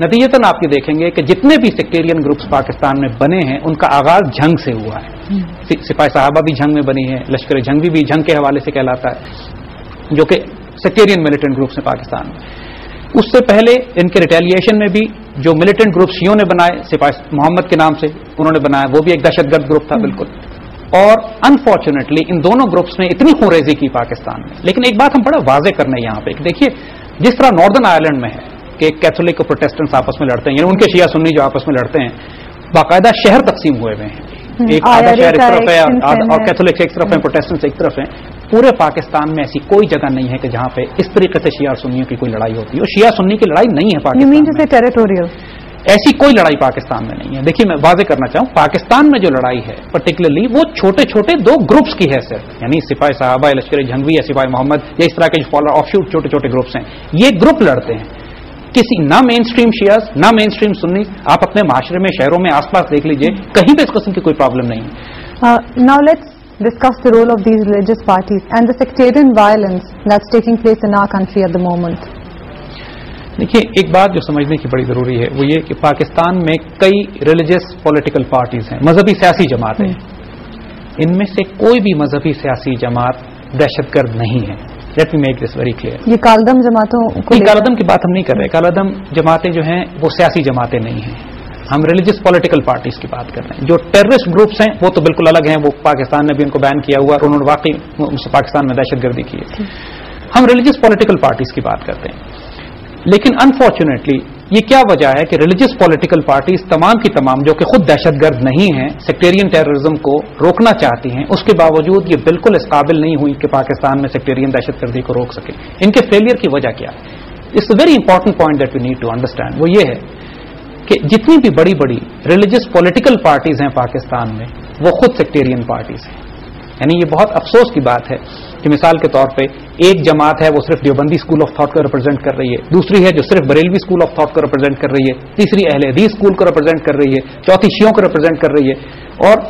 नतीजतन आप ये देखेंगे कि जितने भी सेक्टेरियन ग्रुप्स पाकिस्तान में बने हैं उनका आगाज जंग से हुआ है। सिपाही साहबा भी जंग में बनी है, लश्कर जंग भी जंग के हवाले से कहलाता है, जो कि सेक्टेरियन मिलिटेंट ग्रुप्स हैं पाकिस्तान में। उससे पहले इनके रिटेलिएशन में भी जो मिलिटेंट ग्रुप शियों ने बनाए, सिपाही मोहम्मद के नाम से उन्होंने बनाया, वो भी एक दहशतगर्द ग्रुप था बिल्कुल। और अनफॉर्चुनेटली इन दोनों ग्रुप्स ने इतनी खुरेजी की पाकिस्तान में। लेकिन एक बात हम बड़ा वाजे करना है यहाँ पे, देखिए जिस तरह नॉर्दर्न आयरलैंड में है कि कैथोलिक और प्रोटेस्टेंट्स आपस में लड़ते हैं, यानी उनके शिया सुन्नी जो आपस में लड़ते हैं, बाकायदा शहर तकसीम हुए हुए हैं, एक आधा शहर इस तरफ है और कैथोलिक एक तरफ है, प्रोटेस्टेंट्स एक तरफ है। पूरे पाकिस्तान में ऐसी कोई जगह नहीं है कि जहां पे इस तरीके से शिया और सुन्नियों की कोई लड़ाई होती है। और शिया सुन्नी की लड़ाई नहीं है पाकिस्तान में, टेरिटोरियल ऐसी कोई लड़ाई पाकिस्तान में नहीं है। देखिए मैं वाजे करना चाहूं, पाकिस्तान में जो लड़ाई है पर्टिकुलरली वो छोटे छोटे दो ग्रुप्स की है सिर्फ, यानी सिपाही साहबा, लश्कर जंगवी या सिपाही मोहम्मद या इस तरह के जो फॉलोअर ऑफशूट छोटे छोटे ग्रुप्स हैं, ये ग्रुप लड़ते हैं। किसी ना मेन स्ट्रीम शियास ना मेन स्ट्रीम सुन्नी, आप अपने माशरे में शहरों में आसपास देख लीजिए, कहीं भी इस किस्म की कोई प्रॉब्लम नहीं है। Now let's discuss the role of these religious parties and the sectarian violence that's taking place in our country at the moment. देखिए एक बात जो समझने की बड़ी जरूरी है वो ये कि पाकिस्तान में कई रिलीजियस पॉलिटिकल पार्टीज हैं, मजहबी सियासी जमातें हैं। इनमें से कोई भी मजहबी सियासी जमात दहशतगर्द नहीं है। Let me make this very clear. ये कालदम जमातों को, कालदम की बात हम नहीं कर रहे। कालदम जमातें जो हैं वो सियासी जमातें नहीं हैं, हम रिलीजियस पॉलिटिकल पार्टीज की बात कर रहे हैं। जो टेररिस्ट ग्रुप्स हैं वो तो बिल्कुल अलग हैं, वो पाकिस्तान ने भी उनको बैन किया हुआ और उन्होंने वाकई पाकिस्तान में दहशतगर्दी की है। हम रिलीजियस पॉलिटिकल पार्टीज की बात करते हैं। लेकिन अनफॉर्चुनेटली ये क्या वजह है कि रिलीजियस पॉलिटिकल पार्टीज तमाम की तमाम जो कि खुद दहशतगर्द नहीं हैं, सेक्टेरियन टेररिज्म को रोकना चाहती हैं, उसके बावजूद ये बिल्कुल इस काबिल नहीं हुई कि पाकिस्तान में सेक्टेरियन दहशतगर्दी को रोक सके। इनके फेलियर की वजह क्या है? It's a very important point that we need to understand. वो ये है कि जितनी भी बड़ी बड़ी रिलीजियस पॉलिटिकल पार्टीज हैं पाकिस्तान में वो खुद सेक्टेरियन पार्टीज हैं। यानी ये बहुत अफसोस की बात है कि मिसाल के तौर पे एक जमात है वो सिर्फ देवबंदी स्कूल ऑफ थॉट को रिप्रेजेंट कर रही है, दूसरी है जो सिर्फ बरेलवी स्कूल ऑफ थॉट को रिप्रेजेंट कर रही है, तीसरी अहले हदीस स्कूल को रिप्रेजेंट कर रही है, चौथी शियों को रिप्रेजेंट कर रही है। और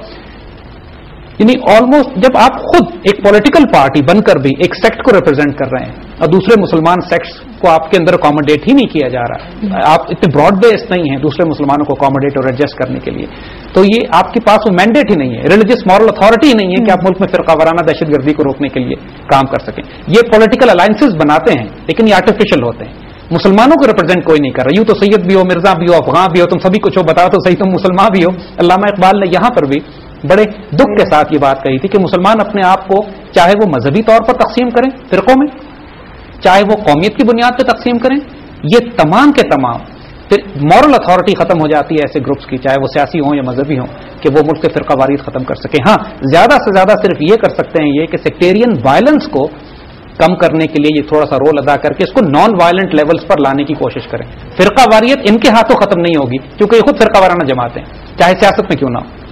यानी ऑलमोस्ट जब आप खुद एक पॉलिटिकल पार्टी बनकर भी एक सेक्ट को रिप्रेजेंट कर रहे हैं और दूसरे मुसलमान सेक्ट्स को आपके अंदर अकोमोडेट ही नहीं किया जा रहा, आप इतने ब्रॉड बेस्ड नहीं है दूसरे मुसलमानों को अकोमोडेट और एडजस्ट करने के लिए, तो ये आपके पास वो मैंडेट ही नहीं है, रिलीजियस मॉरल अथॉरिटी ही नहीं है कि आप मुल्क में फिरकावाराना दहशतगर्दी को रोकने के लिए काम कर सकें। ये पॉलिटिकल अलायंसेस बनाते हैं लेकिन ये आर्टिफिशियल होते हैं, मुसलमानों को रिप्रेजेंट कोई नहीं कर रहा। यूं तो सैयद भी हो, मिर्जा भी हो, अफगान भी हो, तुम सभी कुछ हो, बताओ तो सही तुम मुसलमान भी हो। अल्लामा इकबाल ने यहां पर भी बड़े दुख के साथ ये बात कही थी कि मुसलमान अपने आप को चाहे वो मजहबी तौर पर तकसीम करें फिरकों में, चाहे वो कौमियत की बुनियाद पर तकसीम करें, ये तमाम के तमाम फिर मॉरल अथॉरिटी खत्म हो जाती है ऐसे ग्रुप्स की, चाहे वो सियासी हों या मजहबी हों, कि वो मुल्क से फिरकावारीत खत्म कर सके। हाँ, ज्यादा से ज्यादा सिर्फ ये कर सकते हैं ये कि सेक्टेरियन वायलेंस को कम करने के लिए ये थोड़ा सा रोल अदा करके इसको नॉन वायलेंट लेवल्स पर लाने की कोशिश करें। फिरकावारियत इनके हाथों खत्म नहीं होगी क्योंकि ये खुद फिरकावाराना जमाते हैं, चाहे सियासत में क्यों ना हो।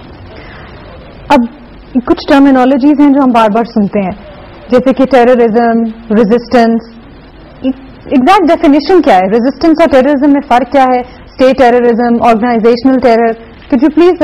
अब कुछ टर्मिनोलॉजीज हैं जो हम बार बार सुनते हैं, जैसे कि टेररिज्म, रेजिस्टेंस। एग्जैक्ट डेफिनेशन क्या है? रेजिस्टेंस और टेररिज्म में फर्क क्या है? State terrorism, organizational terror, could you please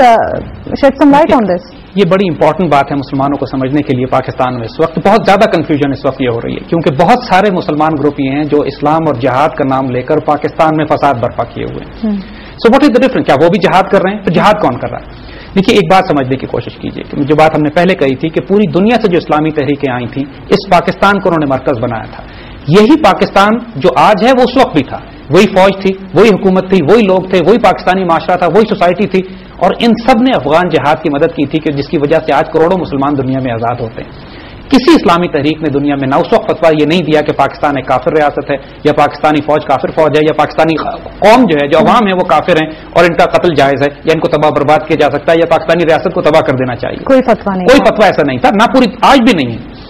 shed some light on this? ये बड़ी इंपॉर्टेंट बात है मुसलमानों को समझने के लिए। पाकिस्तान में इस वक्त बहुत ज्यादा कंफ्यूजन इस वक्त ये हो रही है क्योंकि बहुत सारे मुसलमान ग्रुप ये हैं जो इस्लाम और जिहाद का नाम लेकर पाकिस्तान में फसाद बर्पा किए हुए हैं। So what is the difference? क्या वो भी जिहाद कर रहे हैं? तो जिहाद कौन कर रहा है? देखिए एक बात समझने की कोशिश कीजिए कि जो बात हमने पहले कही थी कि पूरी दुनिया से जो इस्लामी तहरीकें आई थी इस पाकिस्तान को उन्होंने मरकज बनाया था। यही पाकिस्तान जो आज है वो उस वक्त भी था, वही फौज थी, वही हुकूमत थी, वही लोग थे, वही पाकिस्तानी माशरा था, वही सोसाइटी थी और इन सब ने अफगान जिहाद की मदद की थी कि जिसकी वजह से आज करोड़ों मुसलमान दुनिया में आजाद होते हैं। किसी इस्लामी तहरीक ने दुनिया में ना उस वक्त फतवा ये नहीं दिया कि पाकिस्तान एक काफिर रियासत है या पाकिस्तानी फौज काफिर फौज है या पाकिस्तानी कौम जो है जो अवाम है वो काफिर है और इनका कत्ल जायज है या इनको तबाह बर्बाद किया जा सकता है या पाकिस्तानी रियासत को तबाह कर देना चाहिए। कोई फतवा नहीं, कोई फतवा ऐसा नहीं था, ना पूरी आज भी नहीं है।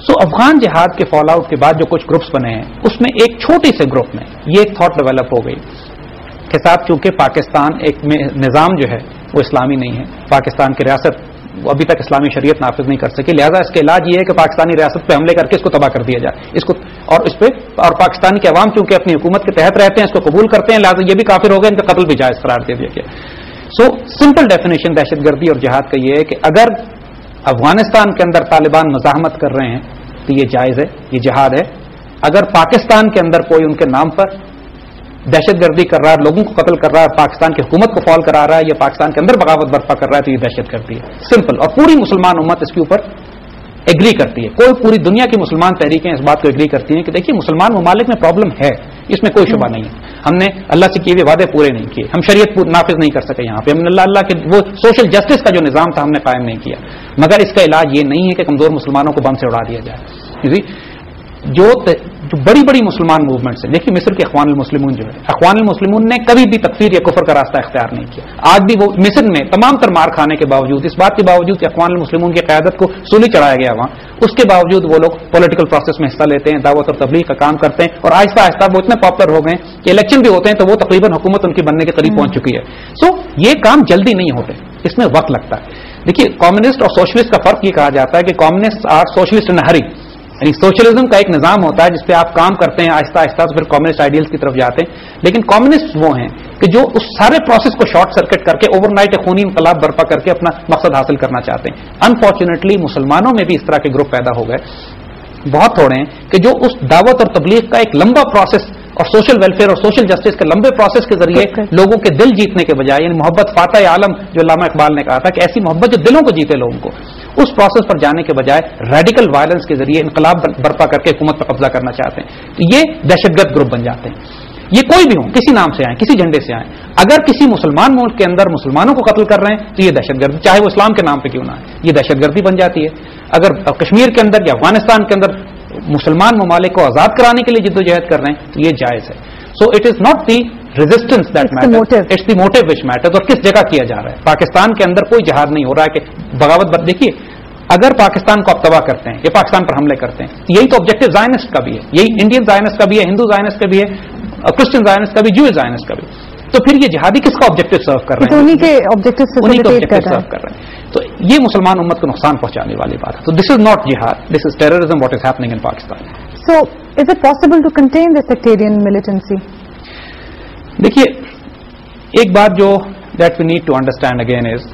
सो अफगान जिहाद के फॉल आउट के बाद जो कुछ ग्रुप्स बने हैं उसमें एक छोटे से ग्रुप में ये एक थॉट डेवलप हो गई कि साहब चूंकि पाकिस्तान एक निज़ाम जो है वो इस्लामी नहीं है, पाकिस्तान की रियासत वो अभी तक इस्लामी शरीयत नाफिज नहीं कर सके, लिहाजा इसका इलाज ये है कि पाकिस्तानी रियासत पे हमले करके इसको तबाह कर दिया जाए इसको और इस पे और पाकिस्तानी के अवाम चूंकि अपनी हुकूमत के तहत रहते हैं इसको कबूल करते हैं, लिहाजा ये भी काफिर हो गए, इनका कत्ल भी जायज करार दे दिया गया। सो सिंपल डेफिनेशन दहशतगर्दी और जिहाद का ये है कि अगर अफगानिस्तान के अंदर तालिबान मुजाहमत कर रहे हैं तो ये जायज है, ये जिहाद है। अगर पाकिस्तान के अंदर कोई उनके नाम पर دہشت گردی کر رہا ہے، لوگوں کو قتل کر رہا ہے، پاکستان کی حکومت کو فال کرا رہا ہے یا پاکستان کے اندر بغاوت برپا کر رہا ہے، تو یہ دہشت گردی ہے، سمپل. اور پوری مسلمان امت اس کے اوپر ایگری کرتی ہے. کوئی پوری دنیا کی مسلمان تحریکیں اس بات کو ایگری کرتی ہیں کہ دیکھیے مسلمان ممالک میں پرابلم ہے، اس میں کوئی شبہ نہیں ہے. ہم نے اللہ سے کیے ہوئے وعدے پورے نہیں کیے، ہم شریعت نافذ نہیں کر سکے یہاں پہ، ہم نے اللہ کے وہ سوشل جسٹس کا جو نظام تھا ہم نے قائم نہیں کیا. مگر اس کا علاج یہ نہیں ہے کہ کمزور مسلمانوں کو بم سے اڑا دیا جائے. جو بڑی بڑی مسلمان موومنٹس ہیں، دیکھیے مصر کے اخوان المسلمون جو ہے، اخوان المسلمون نے کبھی بھی تکفیر یا کفر کا راستہ اختیار نہیں کیا. آج بھی وہ مصر میں تمام تر مار کھانے کے باوجود، اس بات کے باوجود کہ اخوان المسلمون کی قیادت کو سولی چڑھایا گیا وہاں، اس کے باوجود وہ لوگ پولیٹیکل پروسیس میں حصہ لیتے ہیں، دعوت اور تبلیغ کا کام کرتے ہیں، اور آہستہ آہستہ وہ اتنے پاپولر ہو گئے کہ الیکشن بھی ہوتے ہیں تو وہ تقریباً حکومت ان کی بننے کے قریب پہنچ چکی ہے. سو یہ کام جلدی نہیں ہوتے، اس میں وقت لگتا ہے. دیکھیے کمیونسٹ اور سوشلسٹ کا فرق یہ کہا جاتا ہے کہ کمیونسٹ آر سوشلسٹ ان ہری، یعنی سوشلزم کا ایک نظام ہوتا ہے جس پہ آپ کام کرتے ہیں آہستہ آہستہ تو پھر کمیونسٹ آئیڈیلز کی طرف جاتے ہیں. لیکن کمیونسٹ وہ ہیں کہ جو اس سارے پروسیس کو شارٹ سرکٹ کر کے اوور نائٹ خونی انقلاب برپا کر کے اپنا مقصد حاصل کرنا چاہتے ہیں. انفارچونیٹلی مسلمانوں میں بھی اس طرح کے گروپ پیدا ہو گئے، بہت تھوڑے ہیں کہ جو اس دعوت اور تبلیغ کا ایک لمبا پروسیس اور سوشل ویلفیئر اور سوشل جسٹس کے لمبے پروسیس کے ذریعے لوگوں کے دل جیتنے کے بجائے، یعنی محبت فاتح عالم جو علامہ اقبال نے کہا تھا کہ ایسی محبت جو دلوں کو جیتے لوگوں کو، اس پروسیس پر جانے کے بجائے ریڈیکل وائلنس کے ذریعے انقلاب برپا کر کے حکومت پر قبضہ کرنا چاہتے ہیں. تو یہ دہشت گرد گروپ بن جاتے ہیں. یہ کوئی بھی ہوں، کسی نام سے آئیں، کسی جھنڈے سے آئیں، اگر کسی مسلمان ملک کے اندر مسلمانوں کو قتل کر رہے ہیں تو یہ دہشت گردی، چاہے وہ اسلام کے نام پہ کیوں نہ ہے، یہ دہشت گردی بن جاتی ہے. اگر کشمیر کے اندر یا افغانستان کے اندر مسلمان ممالک کو آزاد کرانے کے لیے جدوجہد کر رہے ہیں تو یہ جائز ہے. So it is not the resistance that matters, it's the motive which matters. اور کس جگہ کیا جا رہا ہے؟ پاکستان کے اندر کوئی جہاد نہیں ہو رہا ہے کہ بغاوت. دیکھیے اگر پاکستان کو آپ تباہ کرتے ہیں یا پاکستان پر حملے کرتے ہیں، یہی تو آبجیکٹو زائنسٹ کا بھی ہے، یہی انڈین زائنسٹ کا بھی ہے، ہندو زائنسٹ کا بھی ہے، کرسچن زائنسٹ کا بھی، جوئش زائنسٹ کا بھی. تو پھر یہ جہادی کس کا آبجیکٹو سرو کر رہے ہیں؟ انہی کے آبجیکٹو سرو کر رہے ہیں. تو یہ مسلمان امت کو نقصان پہنچانے والی بات ہے. تو دس از ناٹ جہاد، this is terrorism what is happening in Pakistan. So is it possible to contain the sectarian militancy? دیکھیے ایک بات جو that we need to understand again is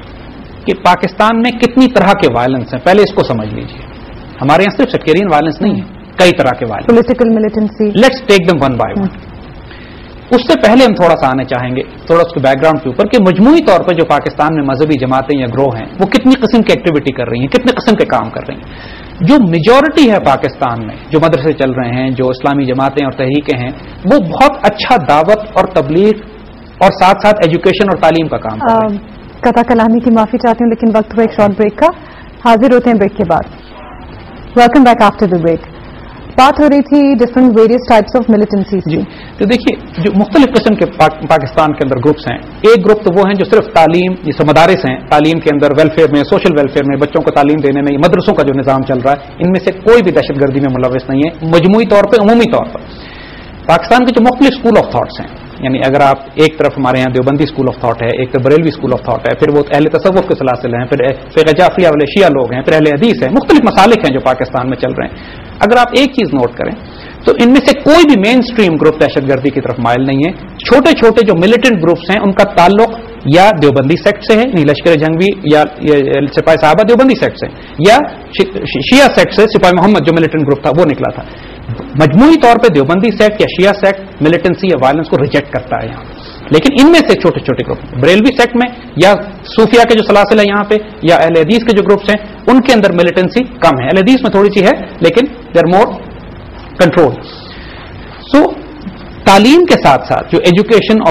کہ پاکستان میں کتنی طرح کے وائلنس ہیں، پہلے اس کو سمجھ لیجیے. ہمارے یہاں صرف سیکٹیرین وائلنس نہیں ہے، کئی طرح کے violence. Political militancy, let's take them one by one. اس سے پہلے ہم تھوڑا سا آنے چاہیں گے تھوڑا اس کے بیک گراؤنڈ کے اوپر کہ مجموعی طور پر جو پاکستان میں مذہبی جماعتیں یا گروہ ہیں وہ کتنی قسم کی ایکٹیویٹی کر رہی ہیں، کتنے قسم کے کام کر رہی ہیں. جو میجورٹی ہے پاکستان میں، جو مدرسے چل رہے ہیں، جو اسلامی جماعتیں اور تحریکیں ہیں، وہ بہت اچھا دعوت اور تبلیغ اور ساتھ ساتھ ایجوکیشن اور تعلیم کا کام کر رہے ہیں. قطع کلامی کی معافی چاہتی ہوں لیکن وقت ہوا ایک شارٹ بریک کا. حاضر ہوتے ہیں بریک کے بعد. Welcome back after the break. بات ہو رہی تھی ڈفرنٹ ویریس ٹائپس آف ملیٹنسیز کی. تو دیکھیے جو مختلف قسم کے پاکستان کے اندر گروپس ہیں، ایک گروپ تو وہ ہیں جو صرف تعلیم، جیسے مدارس ہیں، تعلیم کے اندر ویلفیئر میں، سوشل ویلفیئر میں، بچوں کو تعلیم دینے میں، مدرسوں کا جو نظام چل رہا ہے، ان میں سے کوئی بھی دہشت گردی میں ملوث نہیں ہے مجموعی طور پہ، عمومی طور پر. پاکستان کے جو مختلف اسکول آف تھاٹس ہیں، یعنی اگر آپ ایک طرف ہمارے یہاں دیوبندی اسکول آف تھاٹ ہے، ایک طرف بریلوی اسکول آف تھاٹ ہے، پھر وہ اہل تصوف کے سلاسل ہیں، پھر فقہ جعفریہ والے شیعہ لوگ ہیں، پھر اہل حدیث ہیں، مختلف مسالک ہیں جو پاکستان میں چل رہے ہیں. اگر آپ ایک چیز نوٹ کریں تو ان میں سے کوئی بھی مین سٹریم گروپ دہشت گردی کی طرف مائل نہیں ہے. چھوٹے چھوٹے جو ملیٹنٹ گروپس ہیں ان کا تعلق یا دیوبندی سیکٹ سے ہے، یعنی لشکر جنگی یا سپاہی صحابہ دیوبندی سیکٹ سے، یا شیعہ سیکٹ سے سپاہی محمد جو ملیٹنٹ گروپ تھا وہ نکلا تھا. مجموعی طور پہ دیوبندی سیکٹ یا شیعہ سیکٹ ملیٹنسی یا وائلنس کو ریجیکٹ کرتا ہے یہاں. لیکن ان میں سے چھوٹے چھوٹے گروپ بریلوی سیکٹ میں یا صوفیہ کے جو سلاسل ہیں یہاں پہ یا اہل حدیث کے جو گروپس ہیں ان کے اندر ملیٹنسی کم ہے. اہل حدیث میں تھوڑی سی ہے لیکن دیر مور کنٹرول. سو تعلیم کے ساتھ ساتھ جو ایجوکیشن